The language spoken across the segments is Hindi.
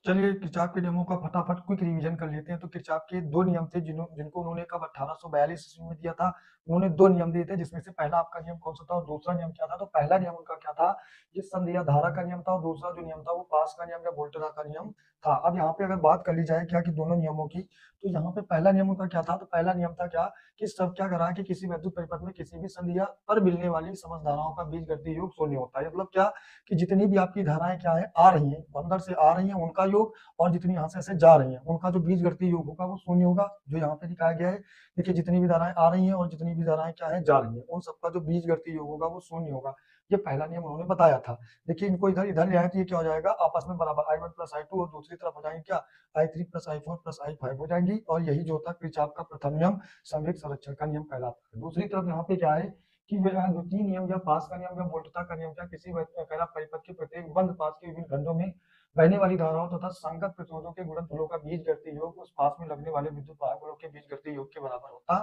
चलिए किरचॉफ के नियमों का फटाफट क्विक रिवीजन कर लेते हैं। तो किरचॉफ के दो नियम थे जिनको उन्होंने कब 1842 ईस्वी में दिया था। उन्होंने दो नियम दिए थे, जिसमें से पहला आपका नियम कौन सा था और दूसरा नियम क्या था। तो पहला नियम उनका क्या था, ये संधि या धारा का नियम था, और दूसरा जो नियम था वो पास का नियम या वोल्टेरा का नियम था। अब यहाँ पे अगर बात कर ली जाए क्या कि दोनों नियमों की, तो यहाँ पे पहला नियम उनका क्या था। तो पहला नियम था क्या कि सब क्या करा कि किसी वैद्युत परिपथ में किसी भी संधि या पर मिलने वाली समस्त धाराओं का बीजगणितीय योग शून्य होता है। मतलब क्या कि जितनी भी आपकी धाराएं क्या है आ रही है, अंदर से आ रही है, उनका योग, और जितनी यहाँ से ऐसे जा रही है उनका जो बीजगणितीय योग होगा वो शून्य होगा, जो यहाँ पे दिखाया गया है। देखिए जितनी भी धाराएं आ रही हैं और जितनी भी धाराएं क्या है जा रही है, उन सबका जो बीजगणितीय योग होगा वो शून्य होगा। ये पहला नियम उन्होंने बताया था। देखिए इनको इधर इधर ले आए तो ये क्या हो जाएगा, आपस में बराबर I1 प्लस I2, और दूसरी तरफ हो जाएंगे क्या I3 plus I4 plus I5 हो जाएंगी। और यही जो होता है किरचॉफ का प्रथम नियम, संवेग संरक्षण का नियम कहलाता है। दूसरी तरफ यहाँ पे क्या है कि द्वितीय नियम या पास का नियम या वोल्टता का नियम क्या किसी परिपथ के प्रत्येक बंद पास के विभिन्न खंडों में बहने वाली धाराओं तथा संगत प्रतिरोधों के गुणनफलों का बीजगणितीय योग उस पास में लगने वाले विद्युत वाहक बलों के बीजगणितीय योग के बराबर होता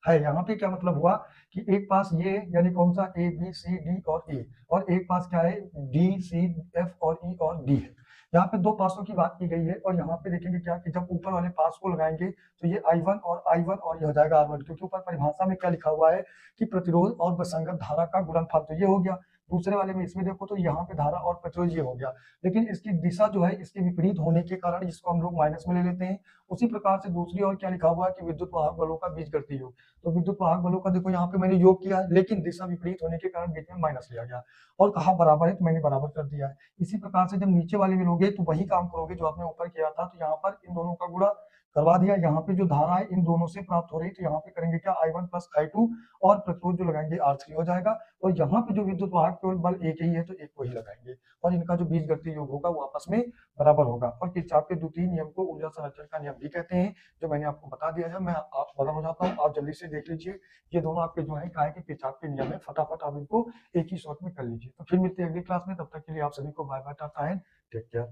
है। यहाँ पे क्या मतलब हुआ कि एक पास ये यानी कौन सा ए बी सी डी और ए, और एक पास क्या है डी सी एफ और ई और डी है। यहाँ पे दो पासों की बात की गई है, और यहाँ पे देखेंगे क्या कि जब ऊपर वाले पास को लगाएंगे तो ये I1 और I1 और ये हो जाएगा R1, क्योंकि ऊपर परिभाषा में क्या लिखा हुआ है कि प्रतिरोध और विसंगत धारा का गुणनफल, तो ये हो गया। दूसरे वाले में इसमें देखो तो यहाँ पे धारा और प्रतिरोध ये हो गया, लेकिन इसकी दिशा जो है इसके विपरीत होने के कारण इसको हम लोग माइनस में ले लेते हैं। उसी प्रकार से दूसरी ओर क्या लिखा हुआ है कि विद्युत वाहक बलों का बीजगणितीय योग, तो विद्युत वाहक बलों का देखो यहाँ पे मैंने योग किया है, लेकिन दिशा विपरीत होने के कारण बीच में माइनस लिया गया और कहा बराबर है तो मैंने बराबर कर दिया है। इसी प्रकार से जब नीचे वाले में लोगे तो वही काम करोगे जो आपने ऊपर किया था, तो यहाँ पर इन दोनों का गुणा करवा दिया। यहाँ पे जो धारा है इन दोनों से प्राप्त हो रही, तो यहाँ पे करेंगे क्या I1 प्लस I2, और प्रतिरोध जो लगाएंगे R3 हो जाएगा। और यहाँ पे जो विद्युत वाहक केवल बल एक ही है तो एक को ही लगाएंगे, और इनका जो बीजगणितीय योग होगा वो आपस में बराबर होगा। और किरचॉफ के द्वितीय नियम को ऊर्जा संरक्षण का नियम भी कहते हैं, जो मैंने आपको बता दिया है। मैं आप बदल हो जाता हूँ, आप जल्दी से देख लीजिए। ये दोनों आपके जो है काय के किरचॉफ के नियम है, फटाफट आप इनको एक ही शॉट में कर लीजिए। तो फिर मिलते हैं अगली क्लास में, तब तक के लिए आप सभी को bye bye, tata and take care.